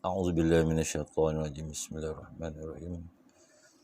A'udzubillahi minasyaitonirrajim. Bismillahirrahmanirrahim.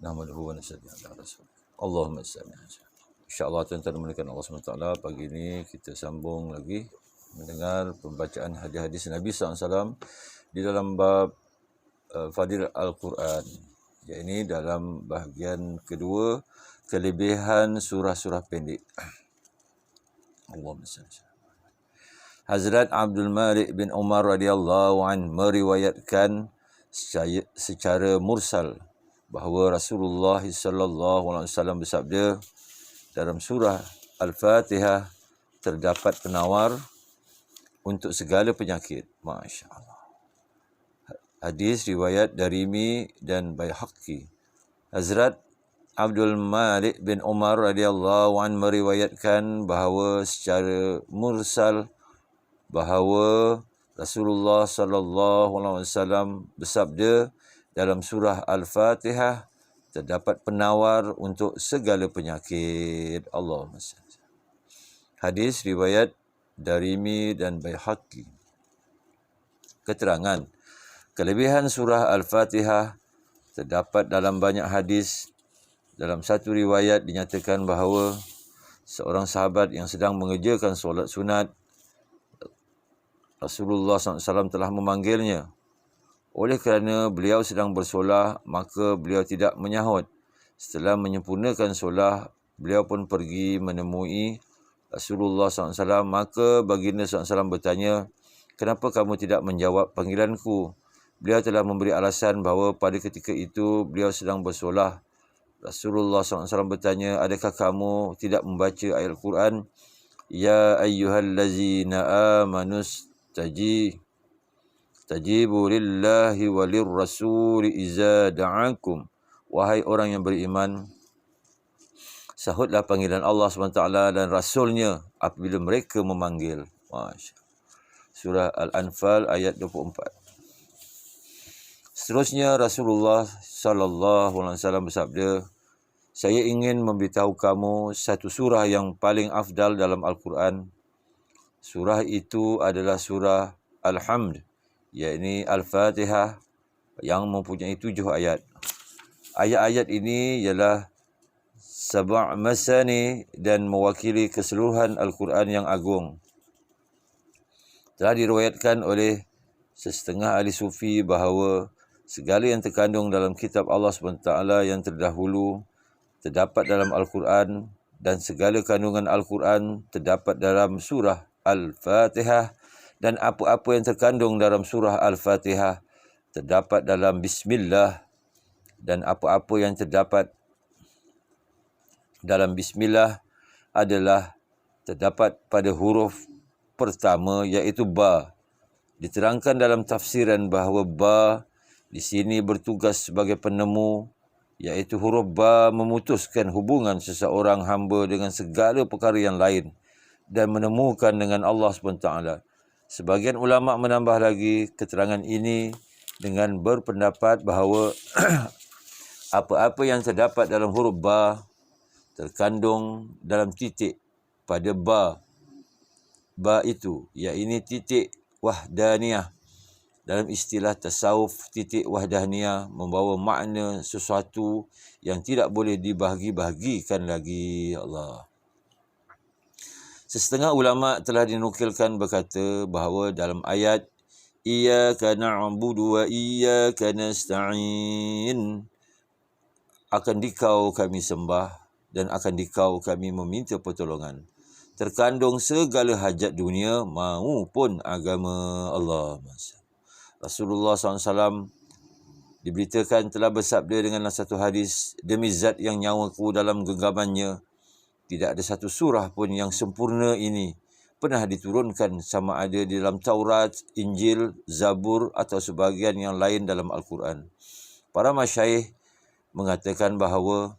Nahmaduhu wa nusalli ala rasul. Allahumma salli ala sayyidina. InsyaAllah tuan-tuan dimulakan Allah SWT. Pagi ini kita sambung lagi mendengar pembacaan hadis-hadis Nabi SAW di dalam bab Fadil Al-Quran. Ini dalam bahagian kedua, kelebihan surah-surah pendek. Allahumma salli. Hazrat Abdul Malik bin Umar radhiyallahu an meriwayatkan secara mursal bahawa Rasulullah sallallahu alaihi wasallam bersabda, dalam surah Al-Fatihah terdapat penawar untuk segala penyakit. Masya-Allah. Hadis riwayat Darimi dan Baihaqi. Hazrat Abdul Malik bin Umar radhiyallahu an meriwayatkan bahawa secara mursal bahawa Rasulullah sallallahu alaihi wasallam bersabda, dalam surah Al-Fatihah terdapat penawar untuk segala penyakit. Allahumma salli. Hadis riwayat Darimi dan Baihaqi. Keterangan kelebihan surah Al-Fatihah terdapat dalam banyak hadis. Dalam satu riwayat dinyatakan bahawa seorang sahabat yang sedang mengerjakan solat sunat, Rasulullah SAW telah memanggilnya. Oleh kerana beliau sedang bersolah, maka beliau tidak menyahut. Setelah menyempurnakan solah, beliau pun pergi menemui Rasulullah SAW. Maka baginda SAW bertanya, kenapa kamu tidak menjawab panggilanku? Beliau telah memberi alasan bahawa pada ketika itu beliau sedang bersolah. Rasulullah SAW bertanya, adakah kamu tidak membaca ayat Al-Quran? Ya ayyuhallazina amanus tajibu lillahi walir rasuli iza da'akum. Wahai orang yang beriman, sahutlah panggilan Allah SWT dan Rasulnya apabila mereka memanggil. Masya. Surah Al-Anfal ayat 24. Seterusnya Rasulullah SAW bersabda, saya ingin memberitahu kamu satu surah yang paling afdal dalam Al-Quran. Surah itu adalah surah Al-Hamd, yakni Al-Fatihah, yang mempunyai 7 ayat. Ayat-ayat ini ialah sab' masani dan mewakili keseluruhan Al-Quran yang agung. Telah diriwayatkan oleh setengah ahli sufi bahawa segala yang terkandung dalam kitab Allah SWT yang terdahulu terdapat dalam Al-Quran, dan segala kandungan Al-Quran terdapat dalam surah Al-Fatihah, dan apa-apa yang terkandung dalam surah Al-Fatihah terdapat dalam Bismillah, dan apa-apa yang terdapat dalam Bismillah adalah terdapat pada huruf pertama, iaitu ba. Diterangkan dalam tafsiran bahawa ba di sini bertugas sebagai penemu, iaitu huruf ba memutuskan hubungan seseorang hamba dengan segala perkara yang lain dan menemukan dengan Allah SWT. Sebagian ulama menambah lagi keterangan ini dengan berpendapat bahawa apa-apa yang terdapat dalam huruf ba terkandung dalam titik pada ba itu, iaitu titik wahdaniyah. Dalam istilah tasawuf, titik wahdaniyah membawa makna sesuatu yang tidak boleh dibahagi-bahagikan lagi. Allah. Sesetengah ulama telah dinukilkan berkata bahawa dalam ayat iyyaka na'budu wa iyyaka nasta'in, akan dikau kami sembah dan akan dikau kami meminta pertolongan, terkandung segala hajat dunia maupun agama. Allah. Rasulullah SAW diberitakan telah bersabda dengan satu hadis, demi zat yang nyawaku dalam genggamannya, tidak ada satu surah pun yang sempurna ini pernah diturunkan sama ada di dalam Taurat, Injil, Zabur atau sebahagian yang lain dalam Al-Quran. Para masyayikh mengatakan bahawa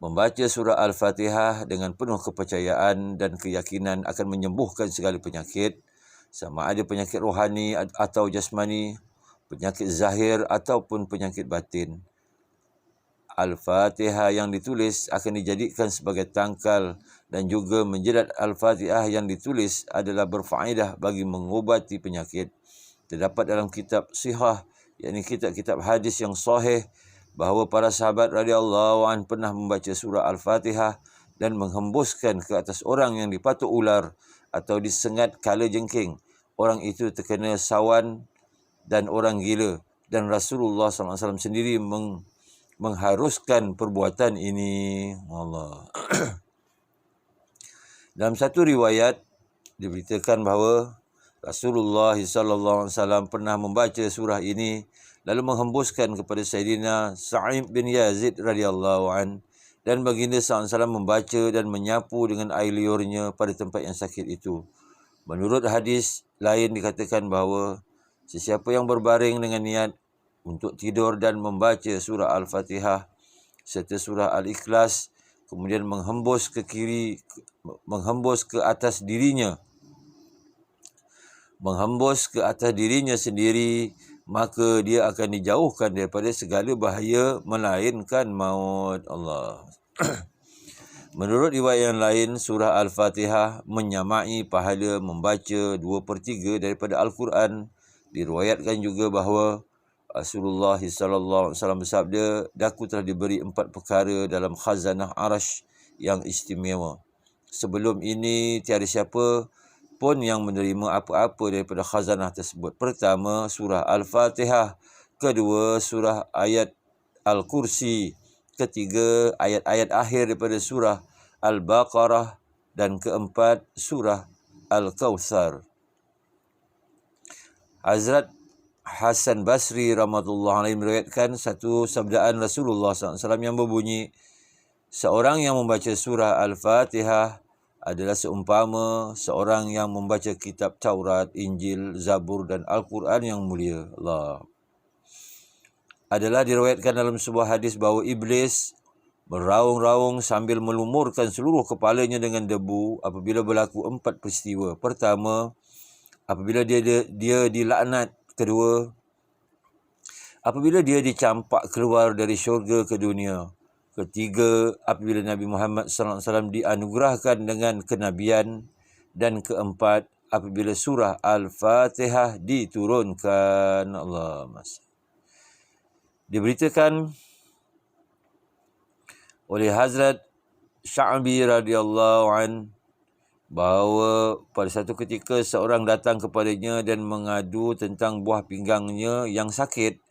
membaca surah Al-Fatihah dengan penuh kepercayaan dan keyakinan akan menyembuhkan segala penyakit, sama ada penyakit rohani atau jasmani, penyakit zahir ataupun penyakit batin. Al-Fatihah yang ditulis akan dijadikan sebagai tangkal, dan juga menjerat Al-Fatihah yang ditulis adalah berfaedah bagi mengobati penyakit. Terdapat dalam kitab sihah, yakni kitab-kitab hadis yang sahih, bahawa para sahabat radhiyallahu an pernah membaca surah Al-Fatihah dan menghembuskan ke atas orang yang dipatuk ular atau disengat kala jengking. Orang itu terkena sawan dan orang gila, dan Rasulullah SAW sendiri mengharuskan perbuatan ini. Allah. Dalam satu riwayat diberitakan bahawa Rasulullah SAW pernah membaca surah ini lalu menghembuskan kepada Sayyidina Sa'id bin Yazid radhiyallahu an, dan baginda SAW membaca dan menyapu dengan air liurnya pada tempat yang sakit itu. Menurut hadis lain dikatakan bahawa sesiapa yang berbaring dengan niat untuk tidur dan membaca surah Al-Fatihah serta surah Al-Ikhlas, kemudian menghembus ke atas dirinya sendiri, maka dia akan dijauhkan daripada segala bahaya melainkan maut. Allah. Menurut riwayat yang lain, surah Al-Fatihah menyamai pahala membaca 2/3 daripada Al-Quran. Diriwayatkan juga bahawa Rasulullah SAW bersabda, "Daku telah diberi 4 perkara dalam khazanah Arash yang istimewa. Sebelum ini, tiada siapa pun yang menerima apa-apa daripada khazanah tersebut. Pertama, surah Al-Fatihah. Kedua, surah ayat Al-Kursi. Ketiga, ayat-ayat akhir daripada surah Al-Baqarah. Dan keempat, surah Al-Kawthar." Hazrat Hasan Basri rahmatullah alaihi meriwayatkan satu sabdaan Rasulullah SAW yang berbunyi, "Seorang yang membaca surah Al-Fatihah adalah seumpama seorang yang membaca kitab Taurat, Injil, Zabur dan Al-Quran yang mulia." Allah. Adalah diriwayatkan dalam sebuah hadis bahawa iblis meraung-raung sambil melumurkan seluruh kepalanya dengan debu apabila berlaku 4 peristiwa. Pertama, apabila dia dilaknat. Kedua, apabila dia dicampak keluar dari syurga ke dunia. Ketiga, apabila Nabi Muhammad SAW dianugerahkan dengan kenabian. Dan keempat, apabila surah Al-Fatihah diturunkan. Allah Masya. Diberitakan oleh Hazrat Sya'bi radhiyallahu an bahawa pada satu ketika seorang datang kepadanya dan mengadu tentang buah pinggangnya yang sakit.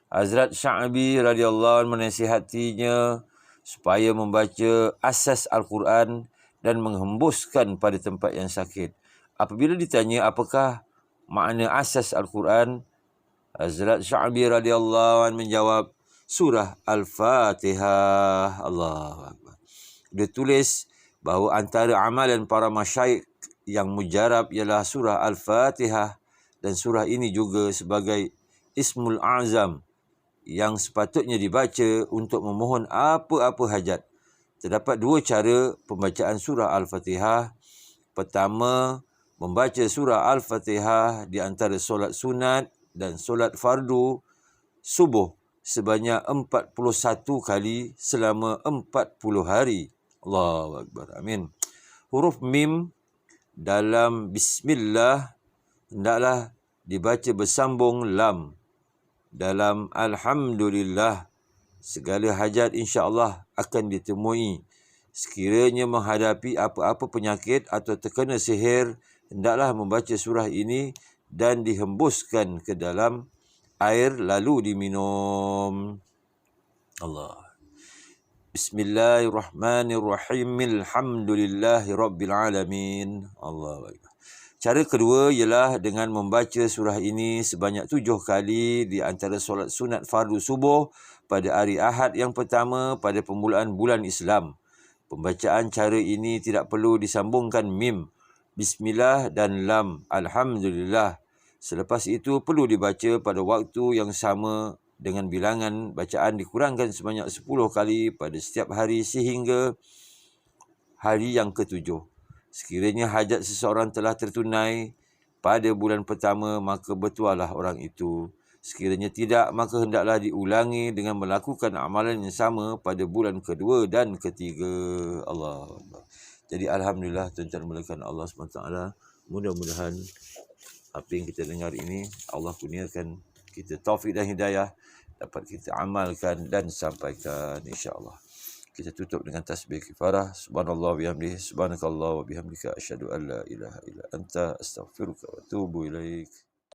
Hazrat Sya'bi radhiyallahu an menasihatinya supaya membaca asas Al-Quran dan menghembuskan pada tempat yang sakit. Apabila ditanya apakah makna asas Al-Quran, Hazrat Sya'bi radhiyallahu an menjawab, surah Al-Fatihah. Allahu Akbar. Dia tulis bahawa antara amalan para masyayikh yang mujarab ialah surah Al-Fatihah, dan surah ini juga sebagai Ismul Azam yang sepatutnya dibaca untuk memohon apa-apa hajat. Terdapat 2 cara pembacaan surah Al-Fatihah. Pertama, membaca surah Al-Fatihah di antara solat sunat dan solat fardu subuh sebanyak 41 kali selama 40 hari. Allahu Akbar. Amin. Huruf mim dalam bismillah hendaklah dibaca bersambung lam. Dalam alhamdulillah segala hajat insya-Allah akan ditemui. Sekiranya menghadapi apa-apa penyakit atau terkena sihir, hendaklah membaca surah ini dan dihembuskan ke dalam air lalu diminum. Allah. Bismillahirrahmanirrahim. Alhamdulillahirabbil alamin. Allahu Akbar. Cara kedua ialah dengan membaca surah ini sebanyak 7 kali di antara solat sunat fardu subuh pada hari Ahad yang pertama pada permulaan bulan Islam. Pembacaan cara ini tidak perlu disambungkan mim, bismillah dan lam, alhamdulillah. Selepas itu perlu dibaca pada waktu yang sama dengan bilangan bacaan dikurangkan sebanyak 10 kali pada setiap hari sehingga hari yang ke-7. Sekiranya hajat seseorang telah tertunai pada bulan pertama, maka bertuahlah orang itu. Sekiranya tidak, maka hendaklah diulangi dengan melakukan amalan yang sama pada bulan kedua dan ketiga. Allah. Jadi alhamdulillah, tuan-tuan mulakan Allah SWT. Mudah-mudahan apa yang kita dengar ini, Allah kurniakan kita taufik dan hidayah, dapat kita amalkan dan sampaikan insya-Allah. Kita tutup dengan tasbih kifarah. Subhanallah bihamdihi, subhanakallah wa bihamdika, asyhadu an la ilaha illa anta, astaghfiruka wa atubu ilaik.